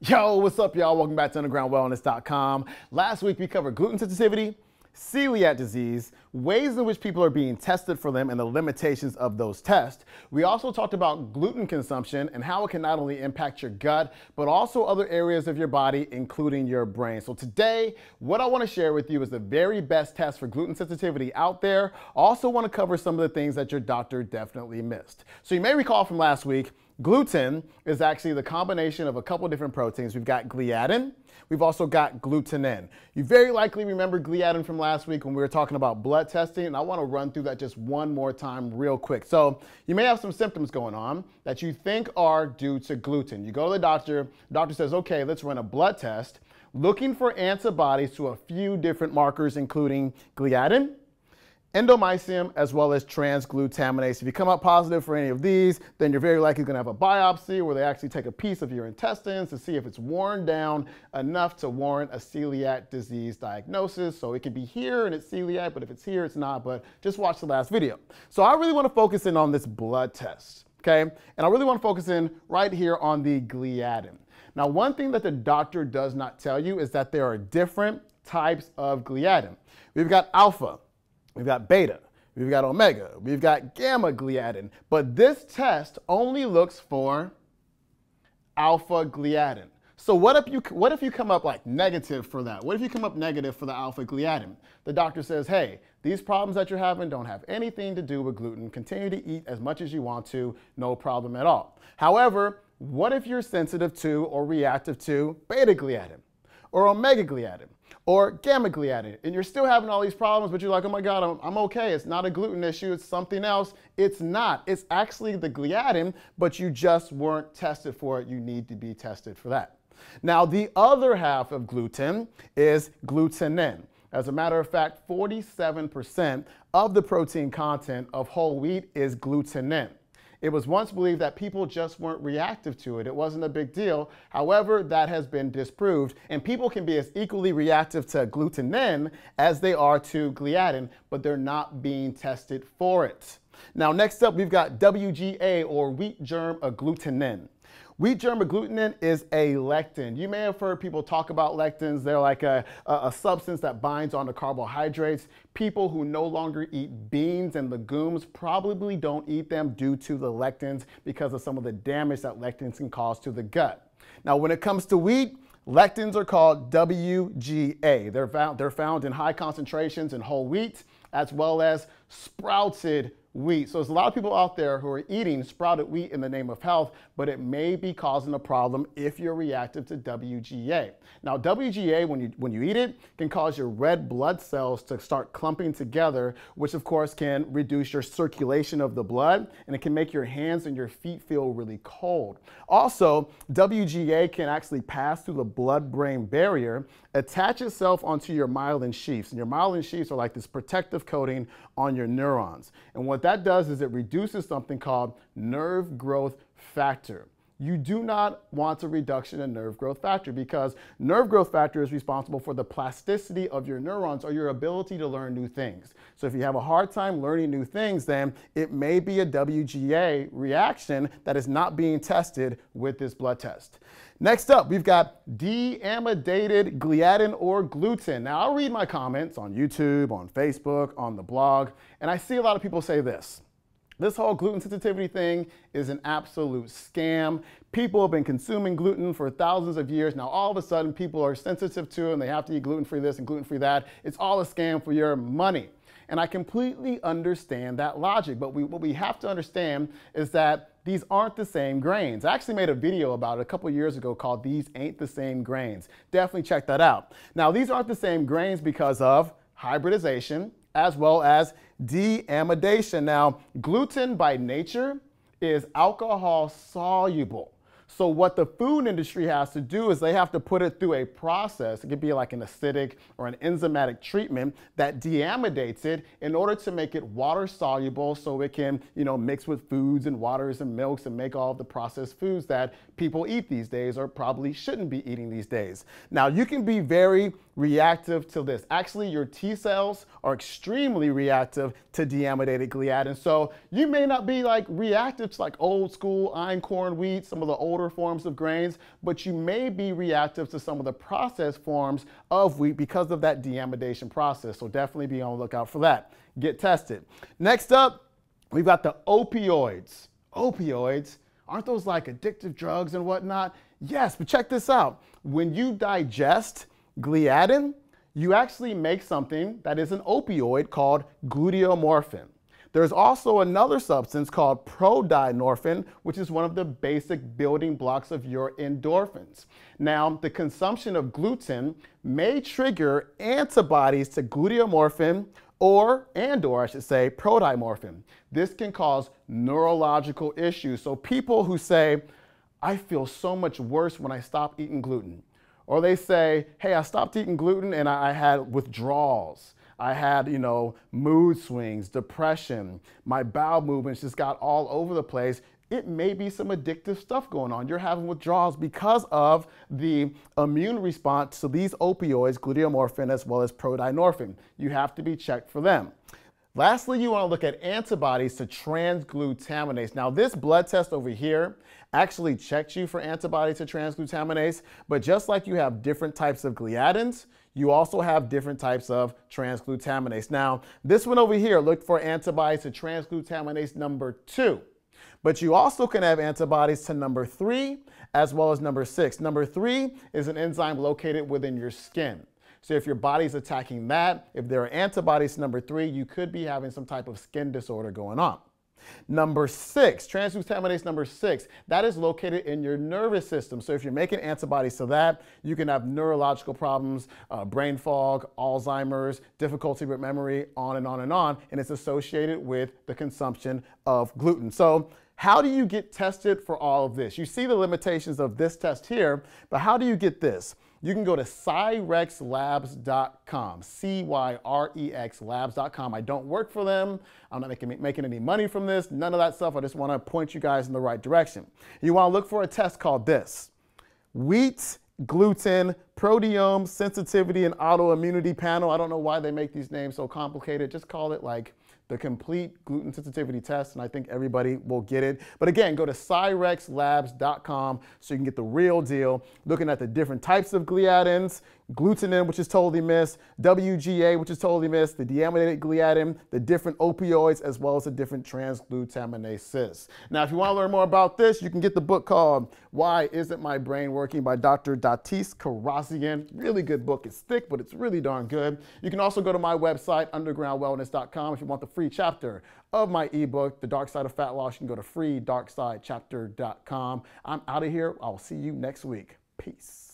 Yo, what's up, y'all? Welcome back to undergroundwellness.com. Last week we covered gluten sensitivity, celiac disease, ways in which people are being tested for them and the limitations of those tests. We also talked about gluten consumption and how it can not only impact your gut, but also other areas of your body, including your brain. So today, what I want to share with you is the very best test for gluten sensitivity out there. Also want to cover some of the things that your doctor definitely missed. So you may recall from last week, gluten is actually the combination of a couple different proteins. We've got gliadin. We've also got glutenin. You very likely remember gliadin from last week when we were talking about blood testing, and I want to run through that just one more time real quick. So you may have some symptoms going on that you think are due to gluten. You go to the doctor says, okay, let's run a blood test looking for antibodies to a few different markers, including gliadin, endomysium, as well as transglutaminase. If you come up positive for any of these, then you're very likely going to have a biopsy where they actually take a piece of your intestines to see if it's worn down enough to warrant a celiac disease diagnosis. So it could be here and it's celiac, but if it's here, it's not. But just watch the last video. So I really want to focus in on this blood test, okay? And I really want to focus in right here on the gliadin. Now, one thing that the doctor does not tell you is that there are different types of gliadin. We've got alpha. We've got beta, we've got omega, we've got gamma gliadin, but this test only looks for alpha gliadin. So what if you come up like negative for that? What if you come up negative for the alpha gliadin? The doctor says, hey, these problems that you're having don't have anything to do with gluten. Continue to eat as much as you want to, no problem at all. However, what if you're sensitive to or reactive to beta gliadin or omega gliadin or gamma gliadin, and you're still having all these problems, but you're like, oh my God, I'm okay. It's not a gluten issue. It's something else. It's not. It's actually the gliadin, but you just weren't tested for it. You need to be tested for that. Now, the other half of gluten is glutenin. As a matter of fact, 47% of the protein content of whole wheat is glutenin. It was once believed that people just weren't reactive to it. It wasn't a big deal. However, that has been disproved, and people can be as equally reactive to glutenin as they are to gliadin, but they're not being tested for it. Now, next up, we've got WGA, or wheat germ agglutinin. Wheat germ agglutinin is a lectin. You may have heard people talk about lectins. They're like a substance that binds onto carbohydrates. People who no longer eat beans and legumes probably don't eat them due to the lectins because of some of the damage that lectins can cause to the gut. Now, when it comes to wheat, lectins are called WGA. They're found in high concentrations in whole wheat as well as sprouted wheat. So there's a lot of people out there who are eating sprouted wheat in the name of health, but it may be causing a problem if you're reactive to WGA. Now, WGA, when you eat it, can cause your red blood cells to start clumping together, which of course can reduce your circulation of the blood, and it can make your hands and your feet feel really cold. Also, WGA can actually pass through the blood-brain barrier, attach itself onto your myelin sheaths, and your myelin sheaths are like this protective coating on your neurons. And what that does is it reduces something called nerve growth factor. You do not want a reduction in nerve growth factor because nerve growth factor is responsible for the plasticity of your neurons or your ability to learn new things. So if you have a hard time learning new things, then it may be a WGA reaction that is not being tested with this blood test. Next up, we've got deamidated gliadin or gluten. Now, I'll read my comments on YouTube, on Facebook, on the blog, and I see a lot of people say this. This whole gluten sensitivity thing is an absolute scam. People have been consuming gluten for thousands of years. Now, all of a sudden, people are sensitive to it and they have to eat gluten-free this and gluten-free that. It's all a scam for your money. And I completely understand that logic. But what we have to understand is that these aren't the same grains. I actually made a video about it a couple years ago called These Ain't the Same Grains. Definitely check that out. Now, these aren't the same grains because of hybridization as well as deamidation. Now, gluten by nature is alcohol soluble. So what the food industry has to do is they have to put it through a process. It could be like an acidic or an enzymatic treatment that deamidates it in order to make it water soluble so it can, mix with foods and waters and milks and make all of the processed foods that people eat these days or probably shouldn't be eating these days. Now, you can be very reactive to this. Actually, your T cells are extremely reactive to deamidated gliadin. So you may not be like reactive to like old school einkorn wheat, some of the older powder forms of grains, but you may be reactive to some of the processed forms of wheat because of that deamidation process. So definitely be on the lookout for that. Get tested. Next up, we've got the opioids. Opioids, aren't those like addictive drugs and whatnot? Yes, but check this out. When you digest gliadin, you actually make something that is an opioid called gluteomorphin. There's also another substance called prodynorphin, which is one of the basic building blocks of your endorphins. Now, the consumption of gluten may trigger antibodies to gluteomorphin or I should say, prodynorphin. This can cause neurological issues. So people who say, I feel so much worse when I stop eating gluten. Or they say, hey, I stopped eating gluten and I had withdrawals. I had, mood swings, depression. My bowel movements just got all over the place. It may be some addictive stuff going on. You're having withdrawals because of the immune response to these opioids, gluteomorphin as well as prodynorphin. You have to be checked for them. Lastly, you want to look at antibodies to transglutaminase. Now, this blood test over here actually checks you for antibodies to transglutaminase, but just like you have different types of gliadins, you also have different types of transglutaminase. Now, this one over here looked for antibodies to transglutaminase number 2. But you also can have antibodies to number 3 as well as number 6. Number 3 is an enzyme located within your skin. So if your body's attacking that, if there are antibodies to number 3, you could be having some type of skin disorder going on. Number 6, transglutaminase number 6, that is located in your nervous system. So if you're making antibodies to that, you can have neurological problems, brain fog, Alzheimer's, difficulty with memory, on and on and on, and it's associated with the consumption of gluten. So how do you get tested for all of this? You see the limitations of this test here, but how do you get this? You can go to cyrexlabs.com, cyrexlabs.com. I don't work for them. I'm not making any money from this, none of that stuff. I just want to point you guys in the right direction. You want to look for a test called this: wheat, gluten, proteome, sensitivity, and autoimmunity panel. I don't know why they make these names so complicated. Just call it like the complete gluten sensitivity test, and I think everybody will get it. But again, go to cyrexlabs.com so you can get the real deal, looking at the different types of gliadins, glutenin, which is totally missed, WGA, which is totally missed, the deamidated gliadin, the different opioids, as well as the different transglutaminases. Now, if you want to learn more about this, you can get the book called Why Isn't My Brain Working by Dr. Datis Karazian. Really good book. It's thick, but it's really darn good. You can also go to my website, undergroundwellness.com, if you want the free chapter of my ebook, The Dark Side of Fat Loss. You can go to freedarksidechapter.com. I'm out of here. I'll see you next week. Peace.